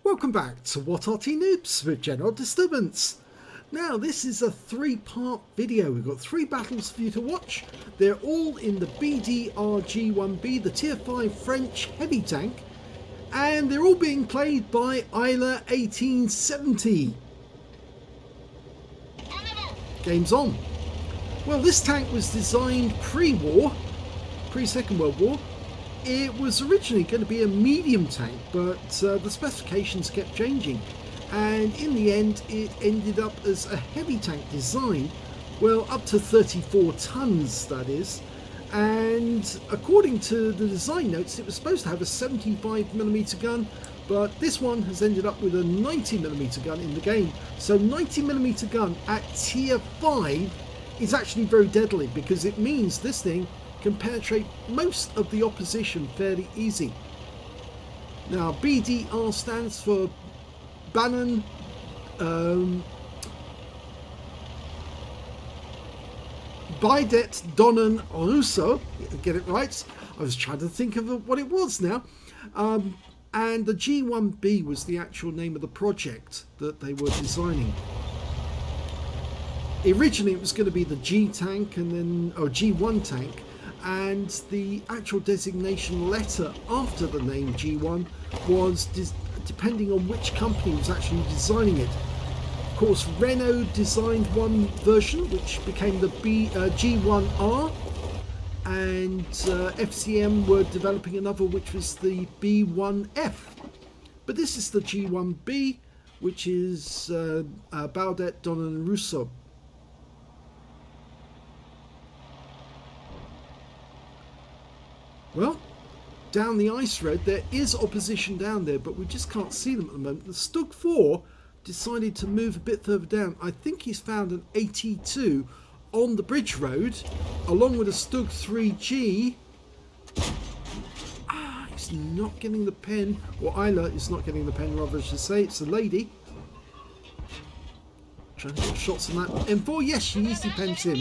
Welcome back to What Arty Noobs with General Disturbance. Now this is a three-part video. We've got three battles for you to watch. They're all in the BDR G1 B, the tier 5 French heavy tank, and they're all being played by Ayla1870. Game's on. Well, this tank was designed pre-war, pre-Second World War. It was originally going to be a medium tank, but the specifications kept changing, and in the end it ended up as a heavy tank design, well, up to 34 tons that is, and according to the design notes it was supposed to have a 75mm gun, but this one has ended up with a 90mm gun in the game. So 90mm gun at tier 5 is actually very deadly, because it means this thing can penetrate most of the opposition fairly easy. Now BDR stands for Bannon Bidet Donnen Russo, get it right, I was trying to think of what it was now, and the G1 B was the actual name of the project that they were designing. Originally it was going to be the G tank and then, or G1 tank, and the actual designation letter after the name G1 was depending on which company was actually designing it. Of course, Renault designed one version which became the G1R, and FCM were developing another which was the B1F. But this is the G1B, which is Baudet, Donnen and Russo. Well, down the ice road there is opposition down there, but we just can't see them at the moment. The Stug 4 decided to move a bit further down. I think he's found an 82 on the bridge road along with a Stug 3G. He's not getting the pen, or Ayla is not getting the pen, rather I should say. It's a lady trying to get shots on that M4. Yes, she easily pens him.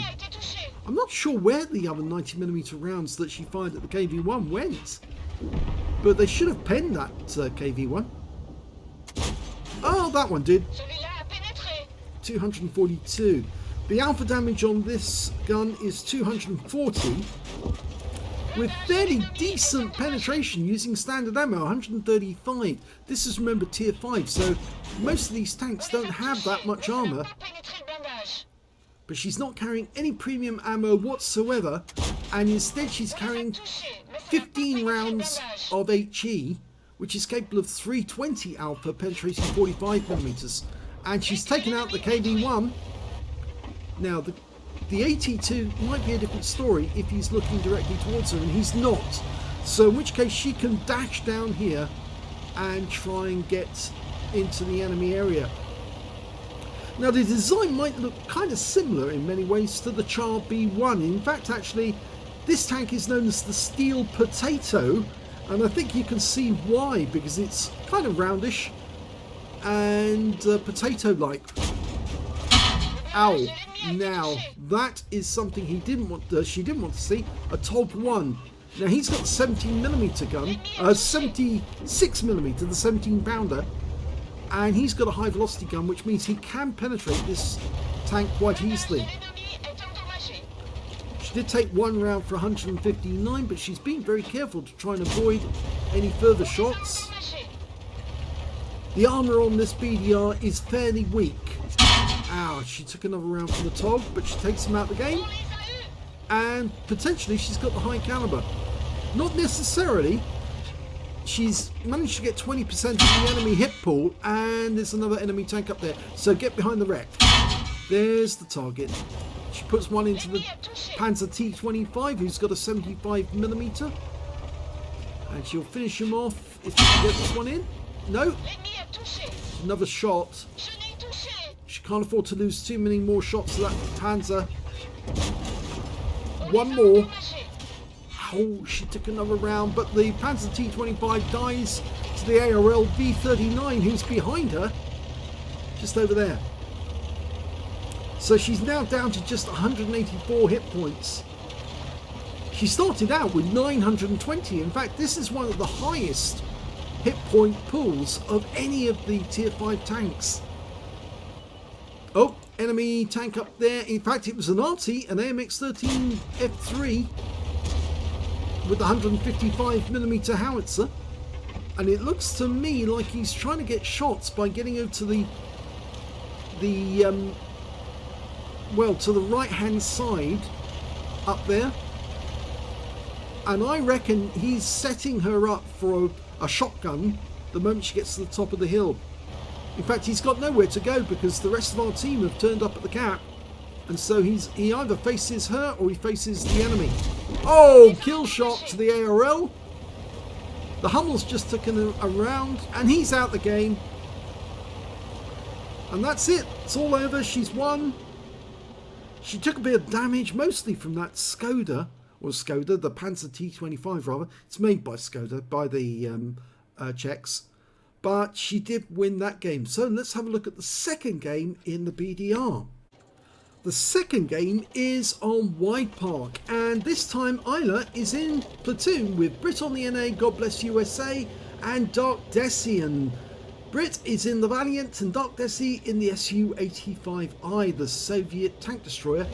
I'm not sure where the other 90mm rounds that she fired at the KV1 went, but they should have penned that KV1. Oh, that one did. 242. The alpha damage on this gun is 240, with fairly decent penetration using standard ammo, 135. This is, remember, tier 5, so most of these tanks don't have that much armor. But she's not carrying any premium ammo whatsoever, and instead she's carrying 15 rounds of HE, which is capable of 320 alpha, penetrating 45mm, and she's taken out the KV1. Now the AT2 might be a different story if he's looking directly towards her, and he's not, so in which case she can dash down here and try and get into the enemy area. Now the design might look kind of similar in many ways to the Char B1. In fact, actually, this tank is known as the Steel Potato, and I think you can see why, because it's kind of roundish and potato-like. Ow! Now that is something he didn't want. She didn't want to see. A Top 1. Now he's got the 17mm gun, 76mm, the 17-pounder. And he's got a high velocity gun, which means he can penetrate this tank quite easily. She did take one round for 159, but she's been very careful to try and avoid any further shots. The armor on this BDR is fairly weak. Ow, she took another round from the TOG, but she takes him out of the game. And potentially she's got the high caliber. Not necessarily. She's managed to get 20% of the enemy hit pool, and there's another enemy tank up there. So get behind the wreck. There's the target. She puts one into the Panzer T25, who's got a 75mm. And she'll finish him off if she can get this one in. No. Another shot. She can't afford to lose too many more shots to that Panzer. One more. Oh, she took another round, but the Panzer T25 dies to the ARL V39, who's behind her, just over there. So she's now down to just 184 hit points. She started out with 920. In fact, this is one of the highest hit point pools of any of the tier 5 tanks. Oh, enemy tank up there. In fact, it was an Arty, an AMX-13 F3 with the 155mm howitzer. And it looks to me like he's trying to get shots by getting over to the right hand side up there. And I reckon he's setting her up for a shotgun the moment she gets to the top of the hill. In fact, he's got nowhere to go because the rest of our team have turned up at the cap. And so he either faces her or he faces the enemy. Oh, kill shot to the ARL. The Hummel's just taken a round and he's out the game. And that's it. It's all over. She's won. She took a bit of damage, mostly from that Skoda. Or Skoda, the Panzer T25 rather. It's made by Skoda, by the Czechs. But she did win that game. So let's have a look at the second game in the BDR. The second game is on Widepark. And this time Ayla is in platoon with Brit on the NA, God Bless USA, and Dark Desi. And Brit is in the Valiant and Dark Desi in the Su-85I, the Soviet tank destroyer.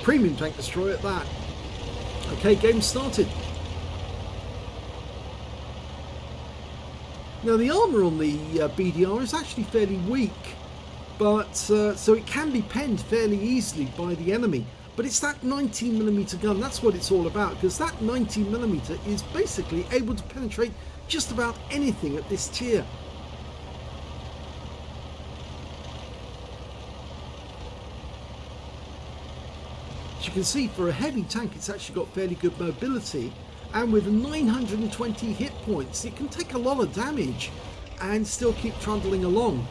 Premium tank destroyer at that. Okay, game started. Now the armour on the BDR is actually fairly weak, but so it can be penned fairly easily by the enemy. But it's that 19mm gun, that's what it's all about, because that 19mm is basically able to penetrate just about anything at this tier. As you can see, for a heavy tank it's actually got fairly good mobility, and with 920 hit points it can take a lot of damage and still keep trundling along.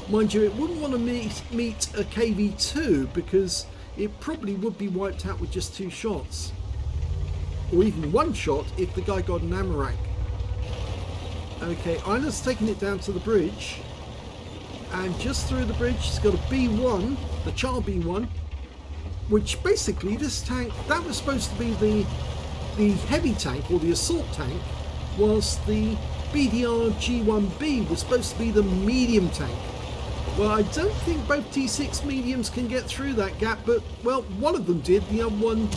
Mind you, it wouldn't want to meet a KV2 because it probably would be wiped out with just 2 shots, or even 1 shot if the guy got an ammo rack. Okay, Ayla's taking it down to the bridge, and just through the bridge she's got a B1, the Char B1, which basically this tank, that was supposed to be the heavy tank or the assault tank, whilst the BDR G1 B was supposed to be the medium tank. Well, I don't think both T6 mediums can get through that gap, but well, one of them did, the other one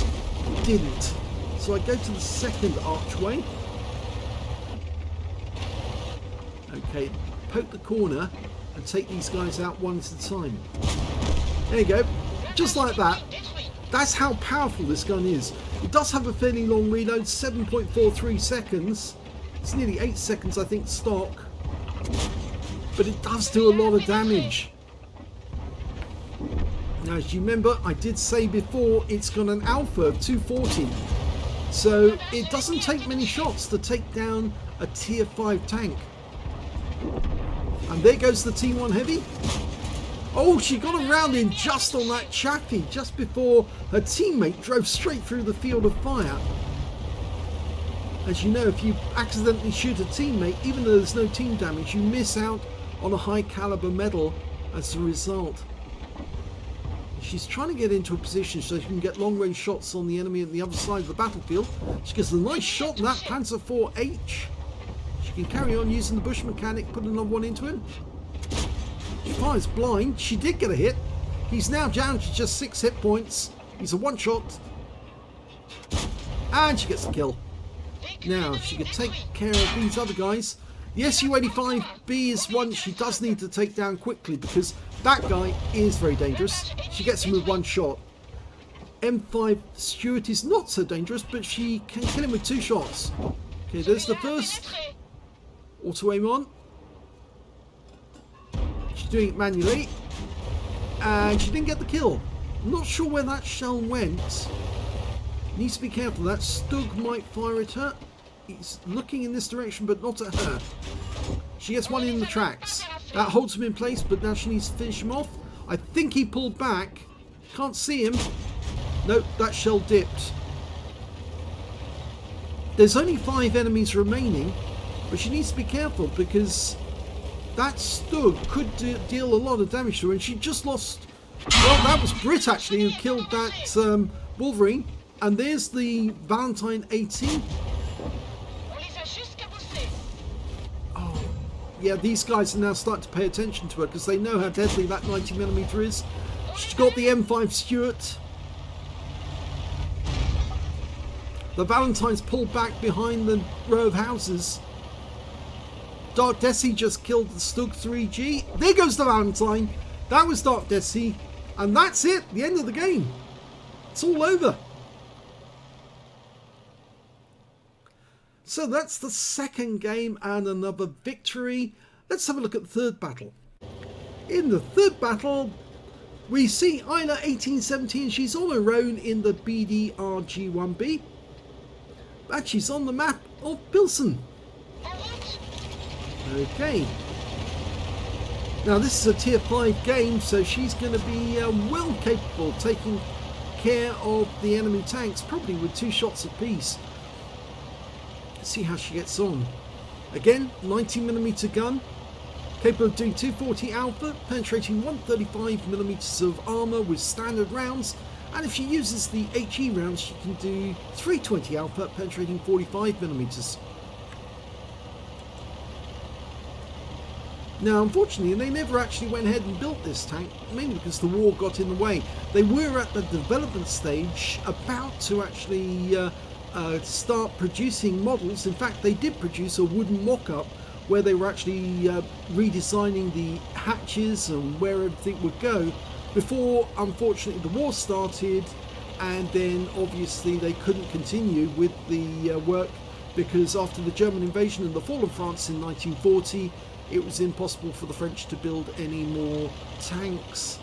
didn't. So I go to the second archway. Okay, poke the corner and take these guys out one at a time. There you go. Just like that. That's how powerful this gun is. It does have a fairly long reload, 7.43 seconds. It's nearly 8 seconds, I think, stock. But it does do a lot of damage. Now, as you remember, I did say before, it's got an alpha of 240. So it doesn't take many shots to take down a tier 5 tank. And there goes the T1 Heavy. Oh, she got a round in just on that Chaffee, just before her teammate drove straight through the field of fire. As you know, if you accidentally shoot a teammate, even though there's no team damage, you miss out on a high caliber medal as a result. She's trying to get into a position so she can get long range shots on the enemy at the other side of the battlefield. She gets a nice shot in that Panzer IV-H. She can carry on using the Bush mechanic, put another one into him. She fires blind. She did get a hit. He's now down to just 6 hit points. He's a one shot. And she gets the kill. Now, she can take care of these other guys. The Su-85B is one she does need to take down quickly because that guy is very dangerous. She gets him with 1 shot. M5 Stuart is not so dangerous, but she can kill him with 2 shots. Okay, there's the first. Auto aim on. She's doing it manually. And she didn't get the kill. I'm not sure where that shell went. Needs to be careful. That Stug might fire at her. He's looking in this direction, but not at her. She gets one in the tracks. That holds him in place, but now she needs to finish him off. I think he pulled back. Can't see him. Nope, that shell dipped. There's only 5 enemies remaining, but she needs to be careful because that Stug could deal a lot of damage to her, and she just lost. Well, that was Brit actually who killed that Wolverine. And there's the Valentine 18. Yeah, these guys are now starting to pay attention to her because they know how deadly that 90mm is. She's got the M5 Stuart. The Valentine's pulled back behind the row of houses. Dark Desi just killed the Stug 3G. There goes the Valentine. That was Dark Desi. And that's it. The end of the game. It's all over. So that's the second game and another victory. Let's have a look at the third battle. In the third battle, we see Ayla1870 and she's on her own in the BDR G1 B. But she's on the map of Pilsen. Okay. Now this is a tier 5 game, so she's going to be well capable of taking care of the enemy tanks, probably with 2 shots apiece. Let's see how she gets on. Again, 90mm gun, capable of doing 240 alpha, penetrating 135mm of armour with standard rounds, and if she uses the HE rounds she can do 320 alpha, penetrating 45mm. Now unfortunately they never actually went ahead and built this tank, mainly because the war got in the way. They were at the development stage about to actually start producing models. In fact, they did produce a wooden mock-up where they were actually redesigning the hatches and where everything would go before, unfortunately, the war started, and then obviously they couldn't continue with the work because after the German invasion and the fall of France in 1940, it was impossible for the French to build any more tanks.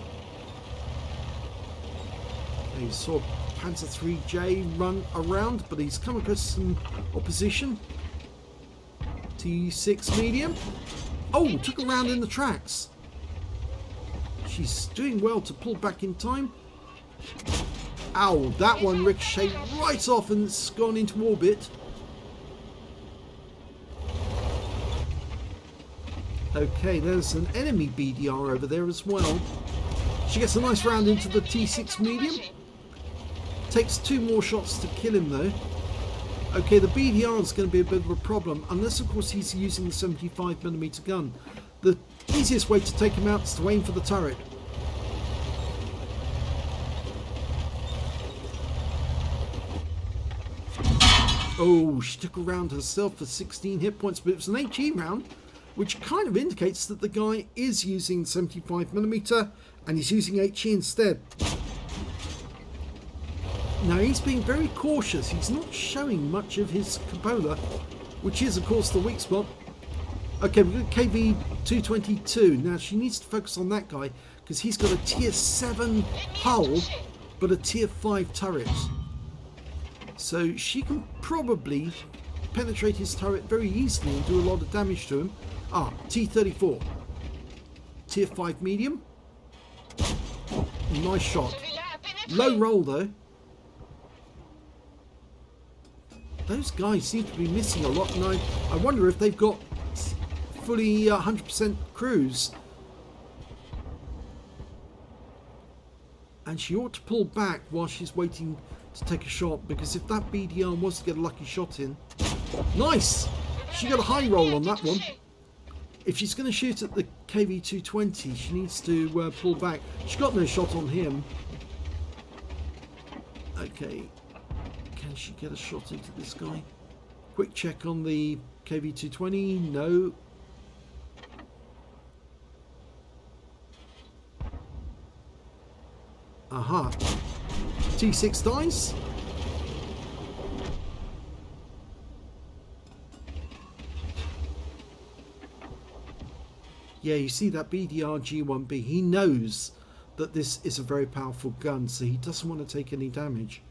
You saw Panzer 3J run around, but he's come across some opposition. T6 medium. Oh, took a round in the tracks. She's doing well to pull back in time. Ow, that one ricocheted right off and it's gone into orbit. Okay, there's an enemy BDR over there as well. She gets a nice round into the T6 medium. Takes 2 more shots to kill him though. Okay, the BDR is going to be a bit of a problem, unless of course he's using the 75mm gun. The easiest way to take him out is to aim for the turret. Oh, she took a round herself for 16 hit points, but it was an HE round, which kind of indicates that the guy is using 75mm and he's using HE instead. Now he's being very cautious. He's not showing much of his cupola, which is of course the weak spot. Okay, we've got KV222. Now she needs to focus on that guy because he's got a tier 7 hull but a tier 5 turret. So she can probably penetrate his turret very easily and do a lot of damage to him. Ah, T34. Tier 5 medium. Nice shot. Low roll though. Those guys seem to be missing a lot, and I wonder if they've got fully 100% crews. And she ought to pull back while she's waiting to take a shot, because if that BDR was to get a lucky shot in... Nice! She got a high roll on that one. If she's going to shoot at the KV220, she needs to pull back. She got no shot on him. Okay. Can she get a shot into this guy? Quick check on the KV220. No. Aha. T6 dice. Yeah, you see that BDR G1 B. He knows that this is a very powerful gun, so he doesn't want to take any damage.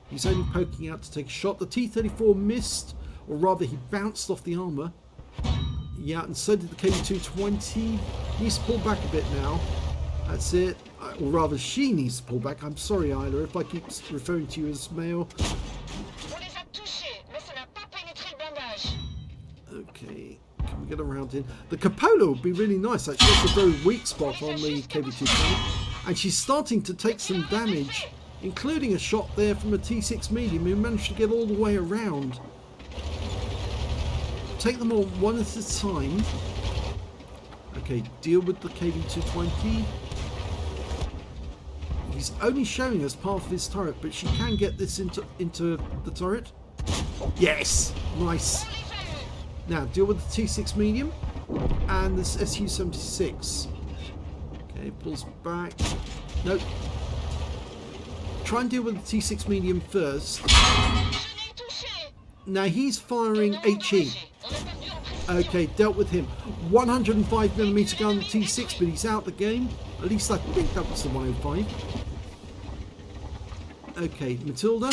He's only poking out to take a shot. The T34 missed, or rather he bounced off the armour. Yeah, and so did the KV220. Needs to pull back a bit now. That's it. Or rather, she needs to pull back. I'm sorry, Ayla, if I keep referring to you as male. Okay, can we get around in? The cupola would be really nice, actually. That's a very weak spot on the KV220. And she's starting to take some damage, including a shot there from a T6 medium who managed to get all the way around. Take them all one at a time. Okay, deal with the KV-220. He's only showing us part of his turret, but she can get this into the turret. Yes! Nice. Now, deal with the T6 medium and this SU-76. Okay, pulls back. Nope. Try and deal with the T6 medium first. Now, he's firing HE. Okay, dealt with him. 105mm gun T6, but he's out the game. At least I think that was the 105. Okay, Matilda.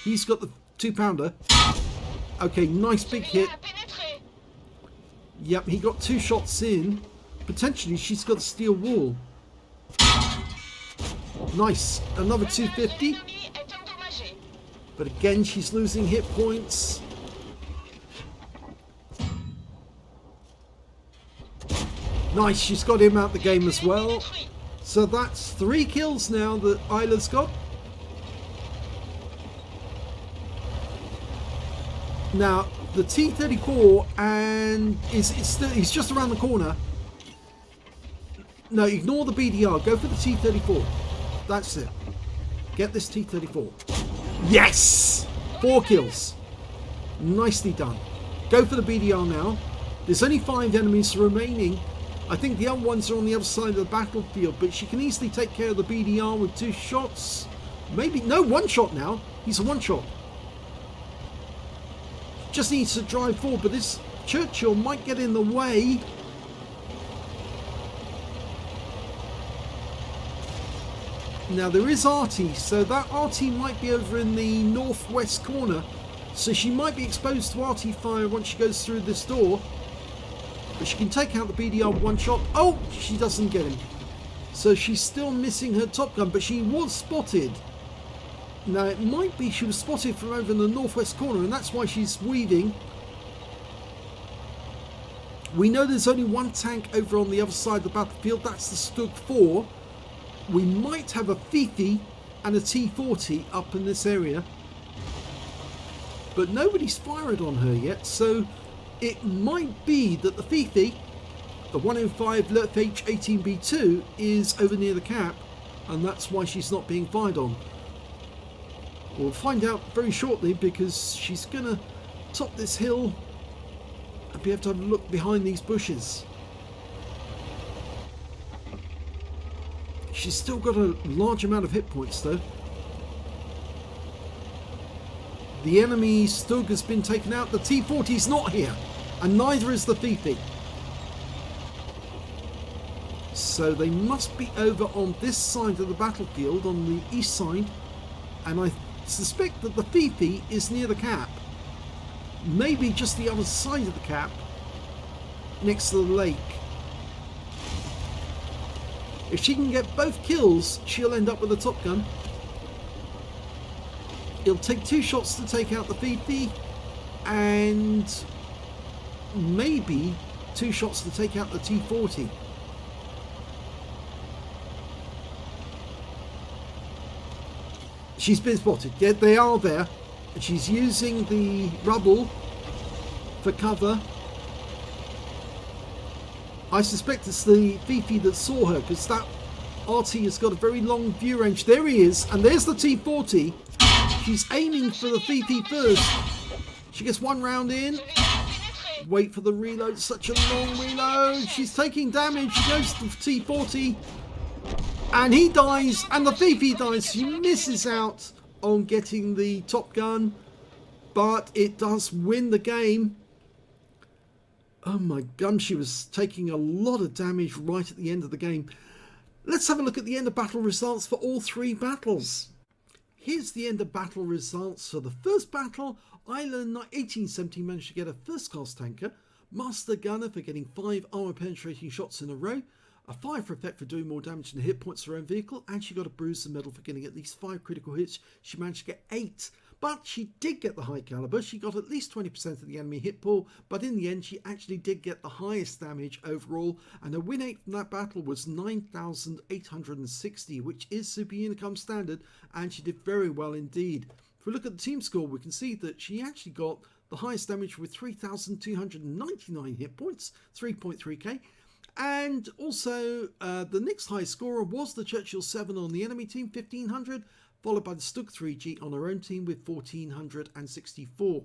He's got the 2-pounder. Okay, nice big hit. Yep, he got 2 shots in. Potentially, she's got a steel wall. Nice. Another 250. But again, she's losing hit points. Nice, she's got him out the game as well. So that's 3 kills now that Ayla's got. Now, the T-34 and he's just around the corner. No, ignore the BDR. Go for the T-34. That's it. Get this T-34. Yes! 4 kills. Nicely done. Go for the BDR now. There's only 5 enemies remaining. I think the other ones are on the other side of the battlefield, but she can easily take care of the BDR with 2 shots. Maybe, no, 1 shot now. He's a 1 shot. Just needs to drive forward, but this Churchill might get in the way. Now there is Arty, so that Arty might be over in the northwest corner, so she might be exposed to Arty fire once she goes through this door. But she can take out the BDR 1 shot. Oh, she doesn't get him. So she's still missing her top gun, but she was spotted. Now it might be she was spotted from over in the northwest corner, and that's why she's weaving. We know there's only 1 tank over on the other side of the battlefield. That's the Stug 4. We might have a Fifi and a T40 up in this area, but nobody's fired on her yet, so it might be that the Fifi, the 105 LERF H18B2, is over near the cap, and that's why she's not being fired on. We'll find out very shortly, because she's going to top this hill and be able to have a look behind these bushes. She's still got a large amount of hit points though. The enemy Stug has been taken out. The T40's not here, and neither is the Fifi. So they must be over on this side of the battlefield, on the east side, and I suspect that the Fifi is near the cap. Maybe just the other side of the cap, next to the lake. If she can get both kills, she'll end up with a top gun. It'll take 2 shots to take out the Fifi, and maybe 2 shots to take out the T40. She's been spotted. Yeah, they are there. And she's using the rubble for cover. I suspect it's the Fifi that saw her, because that Arty has got a very long view range. There he is, and there's the T40. She's aiming for the Fifi first. She gets 1 round in. Wait for the reload. Such a long reload. She's taking damage. She goes to the T40. And he dies, and the Fifi dies. She misses out on getting the top gun, but it does win the game. Oh my god, she was taking a lot of damage right at the end of the game. Let's have a look at the end of battle results for all 3 battles. Here's the end of battle results for the first battle. Ayla1870 managed to get a first class tanker, Master Gunner for getting 5 armor penetrating shots in a row, a 5 for effect for doing more damage than hit points to her own vehicle, and she got a bruiser medal for getting at least 5 critical hits. She managed to get 8, but she did get the high caliber. She got at least 20% of the enemy hit pool, but in the end she actually did get the highest damage overall, and her win rate from that battle was 9,860, which is Super Unicum standard, and she did very well indeed. If we look at the team score, we can see that she actually got the highest damage with 3,299 hit points, 3.3k. And also, the next high scorer was the Churchill 7 on the enemy team, 1500, followed by the Stug 3G on her own team with 1464.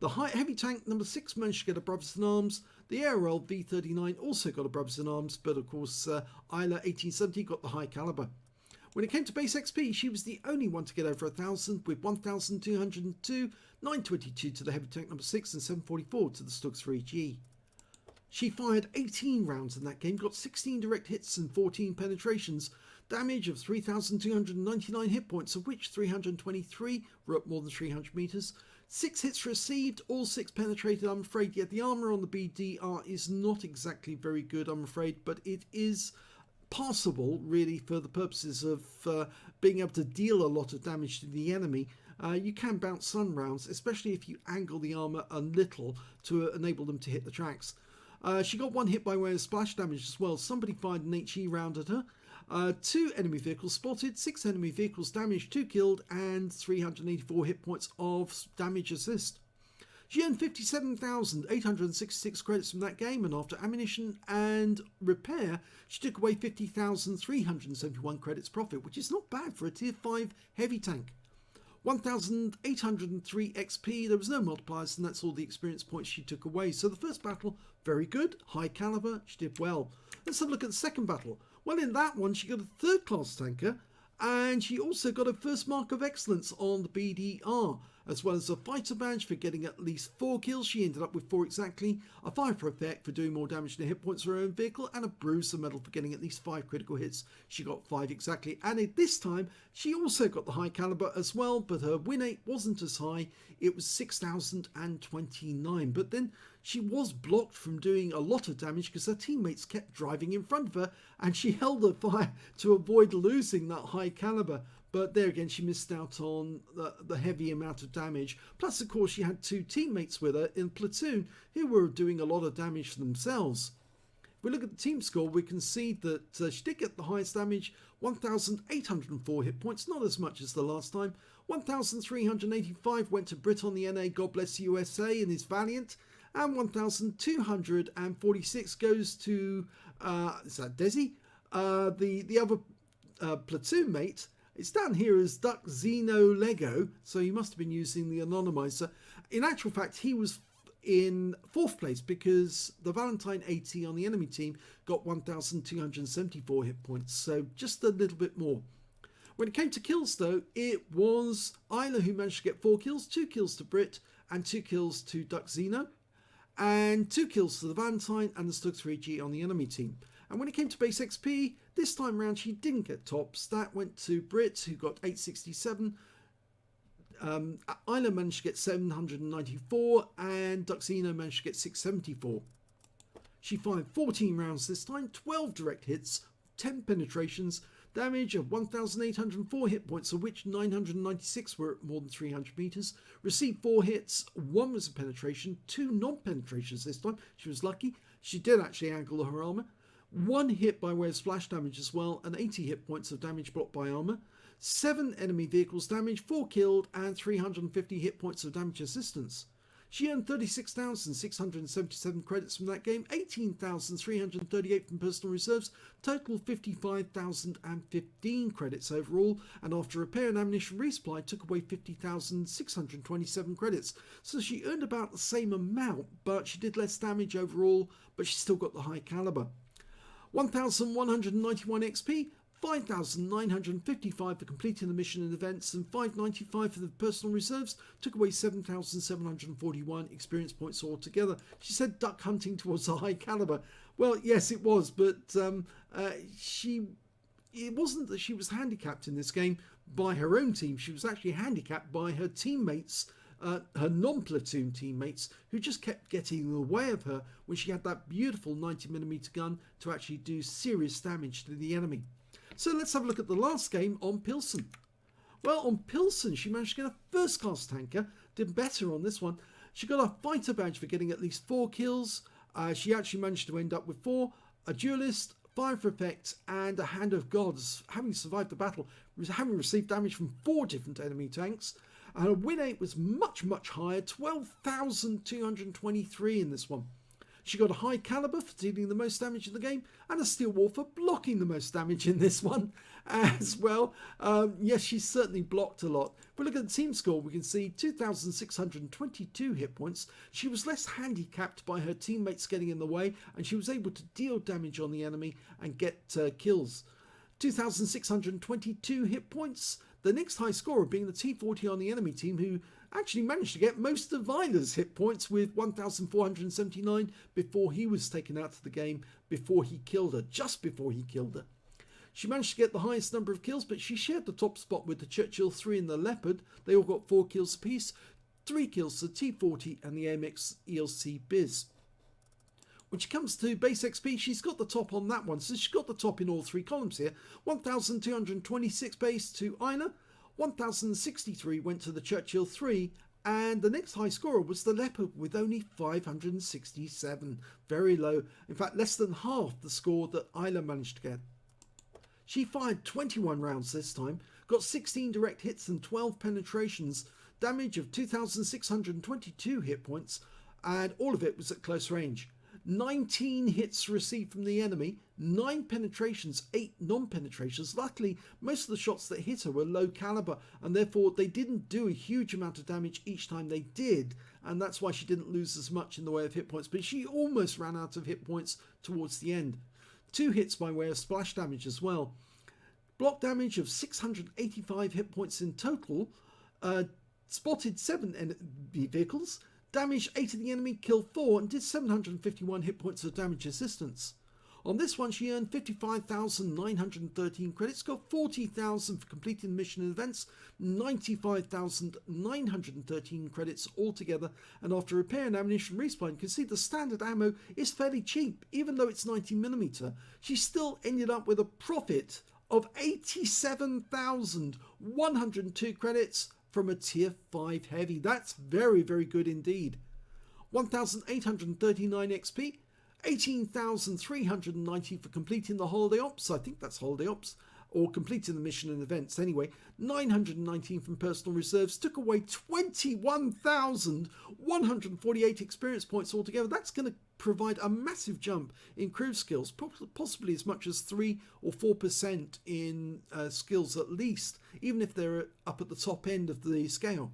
The heavy tank number 6 managed to get a Brothers in Arms. The ARL V39 also got a Brothers in Arms, but of course Ayla1870 got the high caliber. When it came to base XP, she was the only one to get over 1,000 with 1,202, 922 to the heavy tank number 6 and 744 to the Stug 3G. She fired 18 rounds in that game, got 16 direct hits and 14 penetrations, damage of 3,299 hit points, of which 323 were up more than 300 meters. 6 hits received, all 6 penetrated, I'm afraid. Yet the armor on the BDR is not exactly very good, I'm afraid, but it is passable, really, for the purposes of being able to deal a lot of damage to the enemy. You can bounce some rounds, especially if you angle the armor a little to enable them to hit the tracks. She got 1 hit by way of splash damage as well. Somebody fired an HE round at her. 2 enemy vehicles spotted, 6 enemy vehicles damaged, 2 killed, and 384 hit points of damage assist. She earned 57,866 credits from that game, and after ammunition and repair, she took away 50,371 credits profit, which is not bad for a tier 5 heavy tank. 1,803 XP, there was no multipliers, and that's all the experience points she took away. So the first battle, very good, high caliber, she did well. Let's have a look at the second battle. Well, in that one, she got a 3rd class tanker, and she also got a first mark of excellence on the BDR, as well as a fighter badge for getting at least 4 kills. She ended up with 4 exactly, a 5 for effect for doing more damage than hit points for her own vehicle, and a bruiser medal for getting at least 5 critical hits. She got 5 exactly, and at this time she also got the high caliber as well, but her win rate wasn't as high. It was 6,029, but then she was blocked from doing a lot of damage because her teammates kept driving in front of her, and she held her fire to avoid losing that high caliber. But there again, she missed out on the heavy amount of damage. Plus, of course, she had 2 teammates with her in platoon who were doing a lot of damage for themselves. If we look at the team score, we can see that she did get the highest damage, 1,804 hit points, not as much as the last time. 1,385 went to Brit on the NA, God bless USA and his Valiant. And 1,246 goes to, is that Desi? The other platoon mate. It's down here as Duck Xeno Lego, so he must have been using the anonymizer. In actual fact, he was in 4th place because the Valentine 80 on the enemy team got 1,274 hit points, so just a little bit more. When it came to kills though, it was Ayla who managed to get 4 kills, 2 kills to Brit and 2 kills to Duck Xeno, and 2 kills to the Valentine and the Stug 3G on the enemy team. And when it came to base XP, this time round she didn't get tops. That went to Brit, who got 867. Ayla managed to get 794, and Duxino managed to get 674. She fired 14 rounds this time, 12 direct hits, 10 penetrations, damage of 1,804 hit points, of which 996 were at more than 300 meters. Received 4 hits, 1 was a penetration, 2 non-penetrations this time. She was lucky. She did actually angle her armor. 1 hit by way of splash damage as well, and 80 hit points of damage blocked by armor. 7 enemy vehicles damaged, 4 killed, and 350 hit points of damage assistance. She earned 36,677 credits from that game, 18,338 from personal reserves, total 55,015 credits overall, and after repair and ammunition resupply took away 50,627 credits. So she earned about the same amount, but she did less damage overall, but she still got the high caliber. 1,191 XP, 5,955 for completing the mission and events, and 595 for the personal reserves, took away 7,741 experience points altogether. She said duck hunting towards a high caliber. Well, yes, it was, but it wasn't that she was handicapped in this game by her own team. She was actually handicapped by her teammates, her non-platoon teammates, who just kept getting in the way of her when she had that beautiful 90mm gun to actually do serious damage to the enemy. So let's have a look at the last game on Pilsen. Well, on Pilsen, she managed to get a first class tanker, did better on this one. She got a fighter badge for getting at least 4 kills. She actually managed to end up with 4, a duelist, 5 for effect, and a hand of gods, having survived the battle, having received damage from 4 different enemy tanks. Her win rate was much, much higher, 12,223 in this one. She got a high caliber for dealing the most damage in the game, and a steel wall for blocking the most damage in this one as well. Yes, she certainly blocked a lot. If we look at the team score, we can see 2,622 hit points. She was less handicapped by her teammates getting in the way, and she was able to deal damage on the enemy and get kills. 2,622 hit points. The next high scorer being the T40 on the enemy team, who actually managed to get most of Ayla's hit points with 1,479 before he was taken out of the game, before he killed her, just before he killed her. She managed to get the highest number of kills, but she shared the top spot with the Churchill 3 and the Leopard. They all got 4 kills apiece, 3 kills to the T40 and the AMX ELC Biz. When she comes to base XP, she's got the top on that one. So she's got the top in all 3 columns here. 1,226 base to Ayla, 1,063 went to the Churchill 3, and the next high scorer was the Leopard with only 567. Very low. In fact, less than half the score that Ayla managed to get. She fired 21 rounds this time, got 16 direct hits and 12 penetrations, damage of 2,622 hit points, and all of it was at close range. 19 hits received from the enemy, 9 penetrations, 8 non-penetrations. Luckily, most of the shots that hit her were low caliber, and therefore they didn't do a huge amount of damage each time they did, and that's why she didn't lose as much in the way of hit points, but she almost ran out of hit points towards the end. 2 hits by way of splash damage as well. Block damage of 685 hit points in total, spotted 7 enemy vehicles, damaged 8 of the enemy, killed 4, and did 751 hit points of damage assistance. On this one, she earned 55,913 credits, got 40,000 for completing mission and events, 95,913 credits altogether, and after repair and ammunition resupply, you can see the standard ammo is fairly cheap. Even though it's 90mm, she still ended up with a profit of 87,102 credits from a tier 5 heavy. That's very, very good indeed. 1,839 XP, 18,390 for completing the holiday ops. I think that's holiday ops, or completing the mission and events anyway. 919 from personal reserves, took away 21,148 experience points altogether. That's going to provide a massive jump in crew skills, possibly as much as 3 or 4% in skills at least, even if they're up at the top end of the scale.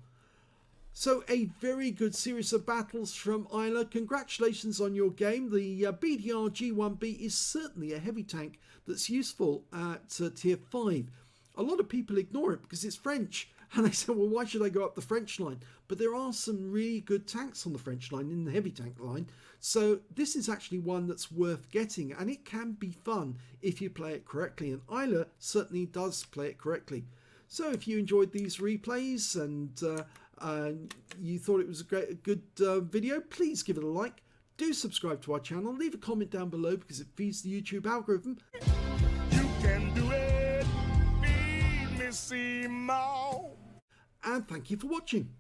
So a very good series of battles from Ayla. Congratulations on your game. The BDR G1 B is certainly a heavy tank that's useful at tier 5. A lot of people ignore it because it's French, and they say, well, why should I go up the French line? But there are some really good tanks on the French line, in the heavy tank line. So this is actually one that's worth getting, and it can be fun if you play it correctly, and Ayla certainly does play it correctly. So if you enjoyed these replays and you thought it was a good video, please give it a like. Do subscribe to our channel. Leave a comment down below because it feeds the YouTube algorithm. You can do it. Feed me, see more. And thank you for watching.